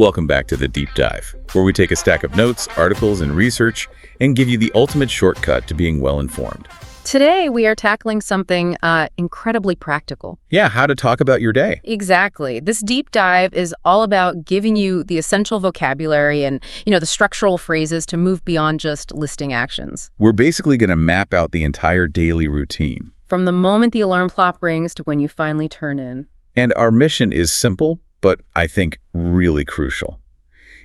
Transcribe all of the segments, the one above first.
Welcome back to The Deep Dive, where we take a stack of notes, articles, and research and give you the ultimate shortcut to being well-informed. Today, we are tackling something incredibly practical. Yeah, how to talk about your day. Exactly. This deep dive is all about giving you the essential vocabulary and, the structural phrases to move beyond just listing actions. We're basically going to map out the entire daily routine. From the moment the alarm clock rings to when you finally turn in. And our mission is simple, but I think really crucial.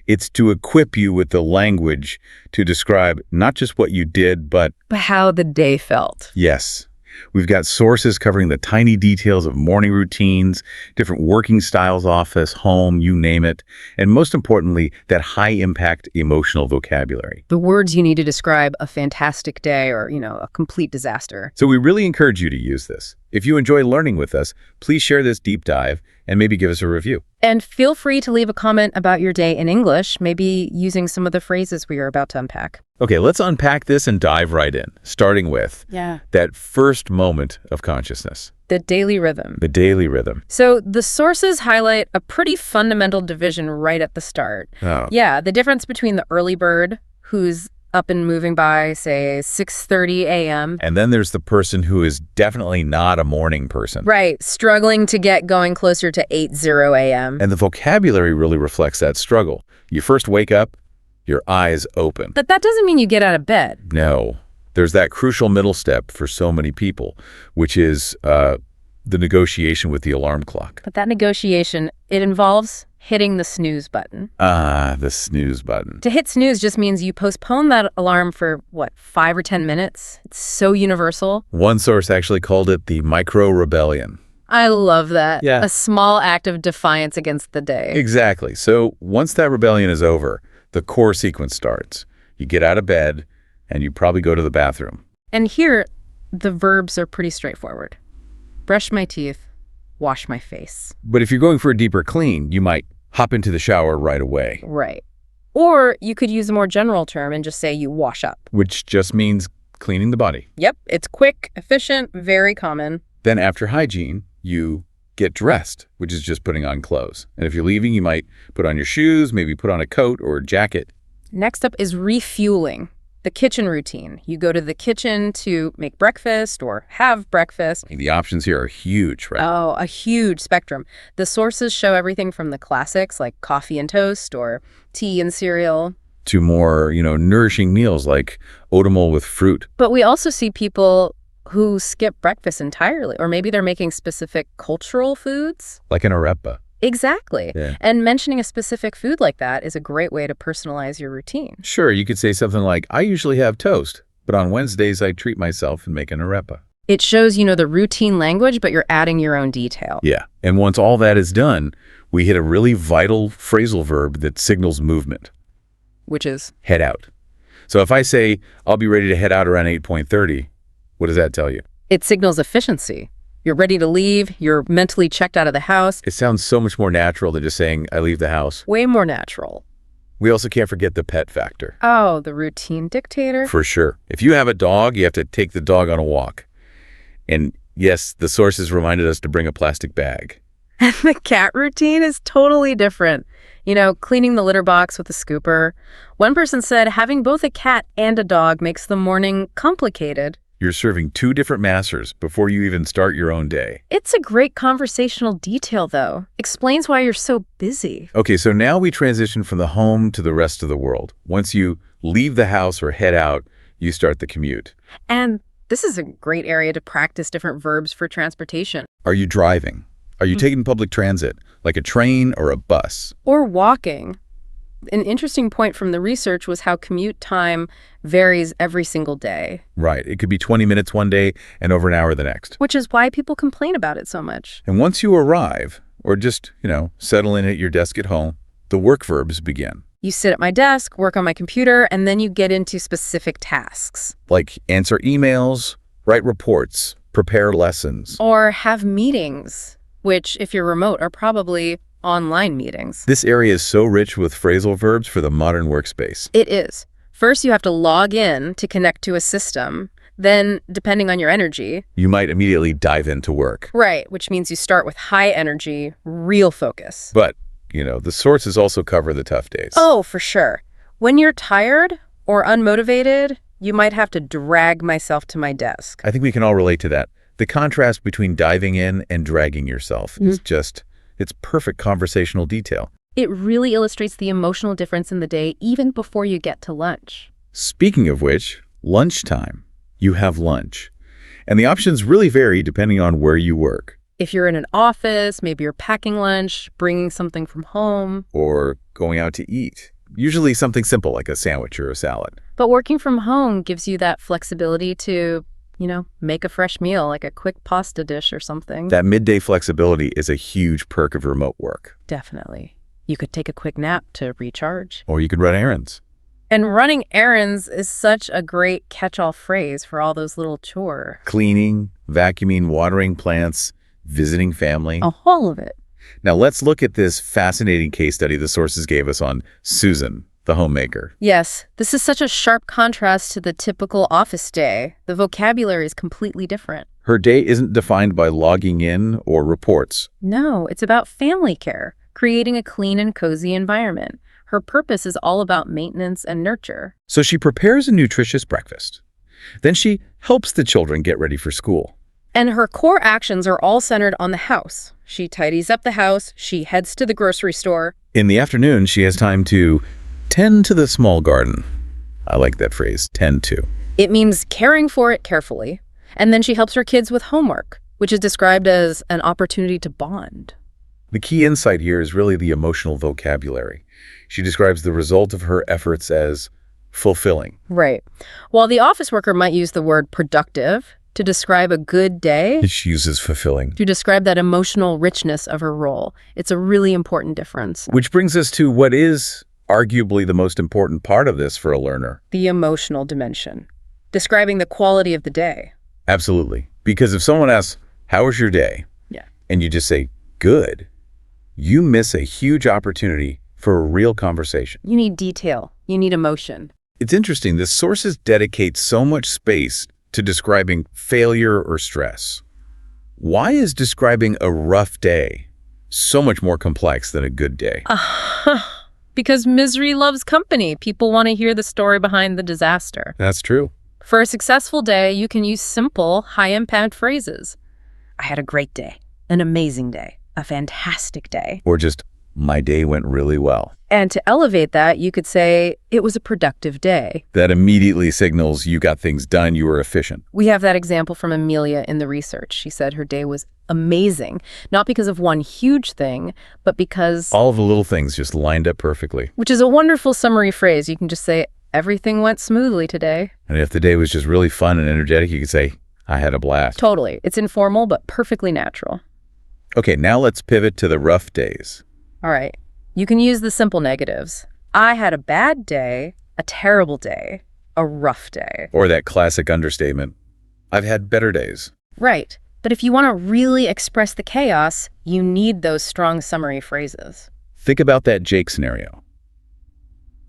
It's to equip you with the language to describe not just what you did, but how the day felt. Yes. We've got sources covering the tiny details of morning routines, different working styles, office, home, you name it, and most importantly, that high-impact emotional vocabulary. The words you need to describe a fantastic day or, a complete disaster. So we really encourage you to use this. If you enjoy learning with us, please share this deep dive and maybe give us a review. And feel free to leave a comment about your day in English, maybe using some of the phrases we are about to unpack. Okay, let's unpack this and dive right in, starting with that first moment of consciousness. The daily rhythm. The daily rhythm. So the sources highlight a pretty fundamental division right at the start. Oh. Yeah, the difference between the early bird, who's up and moving by, say, 6:30 a.m. And then there's the person who is definitely not a morning person. Right, struggling to get going closer to 8:00 a.m. And the vocabulary really reflects that struggle. You first wake up, your eyes open. But that doesn't mean you get out of bed. No. There's that crucial middle step for so many people, which is the negotiation with the alarm clock. But that negotiation, it involves hitting the snooze button. The snooze button. To hit snooze just means you postpone that alarm for, 5 or 10 minutes? It's so universal. One source actually called it the micro-rebellion. I love that. Yeah. A small act of defiance against the day. Exactly. So once that rebellion is over, the core sequence starts. You get out of bed, and you probably go to the bathroom. And here, the verbs are pretty straightforward. Brush my teeth, wash my face. But if you're going for a deeper clean, you might hop into the shower right away. Right. Or you could use a more general term and just say you wash up. Which just means cleaning the body. Yep, it's quick, efficient, very common. Then after hygiene, you get dressed, which is just putting on clothes. And if you're leaving, you might put on your shoes, maybe put on a coat or a jacket. Next up is refueling. The kitchen routine. You go to the kitchen to make breakfast or have breakfast. The options here are huge, right? Oh, a huge spectrum. The sources show everything from the classics like coffee and toast or tea and cereal to more, nourishing meals like oatmeal with fruit. But we also see people who skip breakfast entirely, or maybe they're making specific cultural foods. Like an arepa. Exactly. Yeah. And mentioning a specific food like that is a great way to personalize your routine. Sure, you could say something like, I usually have toast, but on Wednesdays I treat myself and make an arepa. It shows, the routine language, but you're adding your own detail. Yeah, and once all that is done, we hit a really vital phrasal verb that signals movement. Which is? Head out. So if I say, I'll be ready to head out around 8:30, what does that tell you? It signals efficiency. You're ready to leave. You're mentally checked out of the house. It sounds so much more natural than just saying, I leave the house. Way more natural. We also can't forget the pet factor. Oh, the routine dictator? For sure. If you have a dog, you have to take the dog on a walk. And yes, the sources reminded us to bring a plastic bag. And the cat routine is totally different. Cleaning the litter box with a scooper. One person said having both a cat and a dog makes the morning complicated. You're serving two different masters before you even start your own day. It's a great conversational detail, though. Explains why you're so busy. Okay, so now we transition from the home to the rest of the world. Once you leave the house or head out, you start the commute. And this is a great area to practice different verbs for transportation. Are you driving? Are you taking public transit, like a train or a bus? Or walking. An interesting point from the research was how commute time varies every single day. Right. It could be 20 minutes one day and over an hour the next. Which is why people complain about it so much. And once you arrive, or just, settle in at your desk at home, the work verbs begin. You sit at my desk, work on my computer, and then you get into specific tasks. Like answer emails, write reports, prepare lessons. Or have meetings, which, if you're remote, are probably online meetings. This area is so rich with phrasal verbs for the modern workspace. It is. First, you have to log in to connect to a system. Then, depending on your energy, you might immediately dive into work. Right, which means you start with high energy, real focus. But The sources also cover the tough days. Oh, for sure. When you're tired or unmotivated, you might have to drag myself to my desk. I think we can all relate to that. The contrast between diving in and dragging yourself is it's perfect conversational detail. It really illustrates the emotional difference in the day even before you get to lunch. Speaking of which, lunchtime. You have lunch. And the options really vary depending on where you work. If you're in an office, maybe you're packing lunch, bringing something from home. Or going out to eat. Usually something simple like a sandwich or a salad. But working from home gives you that flexibility to, make a fresh meal, like a quick pasta dish or something. That midday flexibility is a huge perk of remote work. Definitely. You could take a quick nap to recharge. Or you could run errands. And running errands is such a great catch-all phrase for all those little chores. Cleaning, vacuuming, watering plants, visiting family. All of it. Now let's look at this fascinating case study the sources gave us on Susan, the homemaker. Yes, this is such a sharp contrast to the typical office day. The vocabulary is completely different. Her day isn't defined by logging in or reports. No, it's about family care, creating a clean and cozy environment. Her purpose is all about maintenance and nurture. So she prepares a nutritious breakfast. Then she helps the children get ready for school. And her core actions are all centered on the house. She tidies up the house, she heads to the grocery store. In the afternoon, she has time to tend to the small garden. I like that phrase, tend to. It means caring for it carefully. And then she helps her kids with homework, which is described as an opportunity to bond. The key insight here is really the emotional vocabulary. She describes the result of her efforts as fulfilling. Right. While the office worker might use the word productive to describe a good day, She uses fulfilling. to describe that emotional richness of her role. It's a really important difference. Which brings us to what is arguably the most important part of this for a learner. The emotional dimension, describing the quality of the day. Absolutely. Because if someone asks, how was your day? Yeah. And you just say, good, you miss a huge opportunity for a real conversation. You need detail. You need emotion. It's interesting, the sources dedicate so much space to describing failure or stress. Why is describing a rough day so much more complex than a good day? Because misery loves company. People want to hear the story behind the disaster. That's true. For a successful day, you can use simple, high-impact phrases. I had a great day, an amazing day, a fantastic day. Or just, my day went really well. And to elevate that, you could say, it was a productive day. That immediately signals you got things done, you were efficient. We have that example from Amelia in the research. She said her day was amazing, not because of one huge thing, but because... All of the little things just lined up perfectly. Which is a wonderful summary phrase. You can just say, everything went smoothly today. And if the day was just really fun and energetic, you could say, I had a blast. Totally. It's informal, but perfectly natural. Okay, now let's pivot to the rough days. All right. You can use the simple negatives. I had a bad day, a terrible day, a rough day. Or that classic understatement, I've had better days. Right. But if you want to really express the chaos, you need those strong summary phrases. Think about that Jake scenario.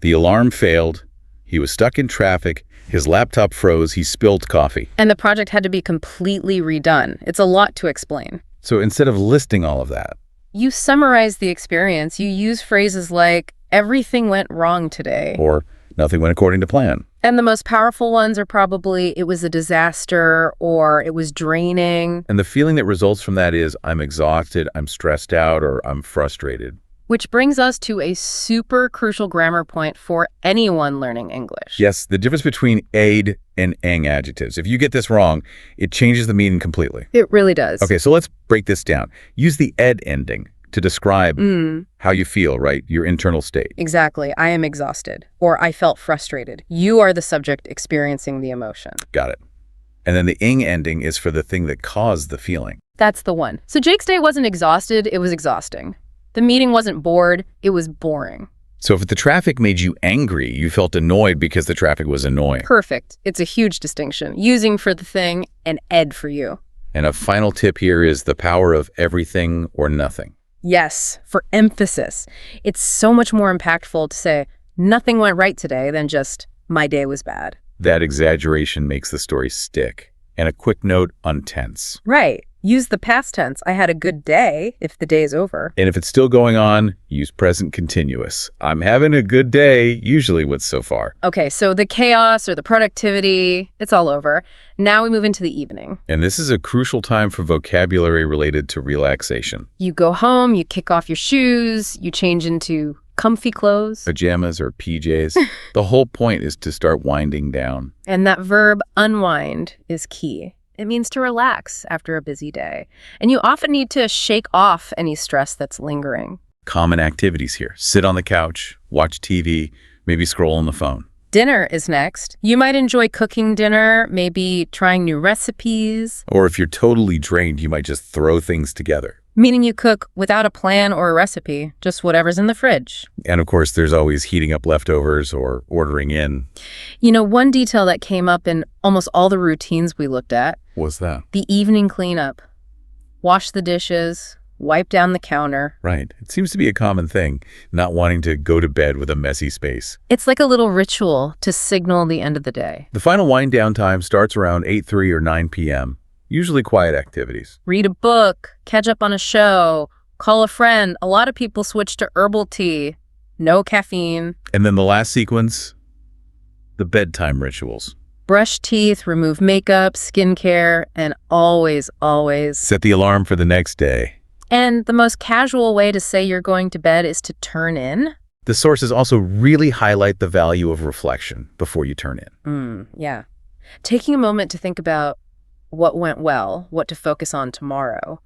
The alarm failed, he was stuck in traffic, his laptop froze, he spilled coffee. And the project had to be completely redone. It's a lot to explain. So instead of listing all of that, You summarize the experience. You use phrases like, everything went wrong today. or nothing went according to plan. And the most powerful ones are probably, it was a disaster, or it was draining. And the feeling that results from that is, I'm exhausted, I'm stressed out, or I'm frustrated. Which brings us to a super crucial grammar point for anyone learning English. Yes, the difference between aid and ing adjectives. If you get this wrong, it changes the meaning completely. It really does. Okay, so let's break this down. Use the ed ending to describe how you feel, right? Your internal state. Exactly. I am exhausted, or I felt frustrated. You are the subject experiencing the emotion. Got it. And then the ing ending is for the thing that caused the feeling. That's the one. So Jake's day wasn't exhausted, it was exhausting. The meeting wasn't bored, it was boring. So if the traffic made you angry, you felt annoyed because the traffic was annoying. Perfect. It's a huge distinction. Using for the thing and ed for you. And a final tip here is the power of everything or nothing. Yes, for emphasis. It's so much more impactful to say, nothing went right today than just, my day was bad. That exaggeration makes the story stick. And a quick note on tense. Right. Use the past tense, I had a good day, if the day is over. And if it's still going on, use present continuous. I'm having a good day, usually what's so far. Okay, so the chaos or the productivity, it's all over. Now we move into the evening. And this is a crucial time for vocabulary related to relaxation. You go home, you kick off your shoes, you change into comfy clothes. Pajamas or PJs. The whole point is to start winding down. And that verb, unwind, is key. It means to relax after a busy day. And you often need to shake off any stress that's lingering. Common activities here. Sit on the couch, watch TV, maybe scroll on the phone. Dinner is next. You might enjoy cooking dinner, maybe trying new recipes. Or if you're totally drained, you might just throw things together. Meaning you cook without a plan or a recipe, just whatever's in the fridge. And of course, there's always heating up leftovers or ordering in. You know, one detail that came up in almost all the routines we looked at, What's that? the evening cleanup. Wash the dishes, wipe down the counter. Right. It seems to be a common thing, not wanting to go to bed with a messy space. It's like a little ritual to signal the end of the day. The final wind down time starts around 8:30 or 9 p.m., usually quiet activities. Read a book, catch up on a show, call a friend. A lot of people switch to herbal tea. No caffeine. And then the last sequence, the bedtime rituals. Brush teeth, remove makeup, skincare, and always, always. Set the alarm for the next day. And the most casual way to say you're going to bed is to turn in. The sources also really highlight the value of reflection before you turn in. Yeah. Taking a moment to think about what went well, what to focus on tomorrow,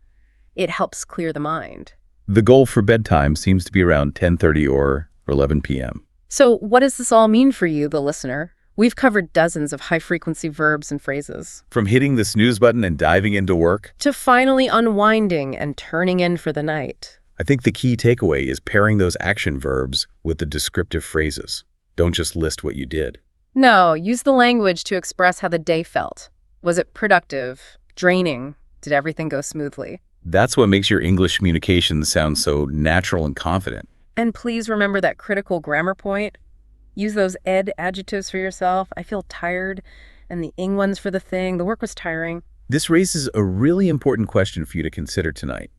it helps clear the mind. The goal for bedtime seems to be around 10:30 or 11 p.m. So what does this all mean for you, the listener? We've covered dozens of high-frequency verbs and phrases. From hitting the snooze button and diving into work, To finally unwinding and turning in for the night. I think the key takeaway is pairing those action verbs with the descriptive phrases. Don't just list what you did. No, use the language to express how the day felt. Was it productive? Draining? Did everything go smoothly? That's what makes your English communication sound so natural and confident. And please remember that critical grammar point. Use those ed adjectives for yourself. I feel tired. And the ing ones for the thing. The work was tiring. This raises a really important question for you to consider tonight.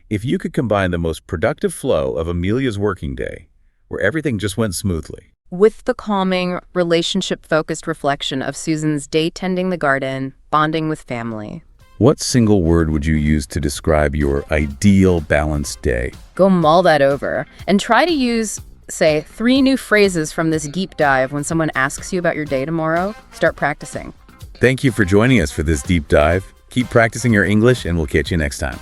If you could combine the most productive flow of Amelia's working day, where everything just went smoothly, With the calming, relationship-focused reflection of Susan's day tending the garden, bonding with family. what single word would you use to describe your ideal balanced day? Go mull that over and try to use, say, 3 new phrases from this deep dive when someone asks you about your day tomorrow. Start practicing. Thank you for joining us for this deep dive. Keep practicing your English, and we'll catch you next time.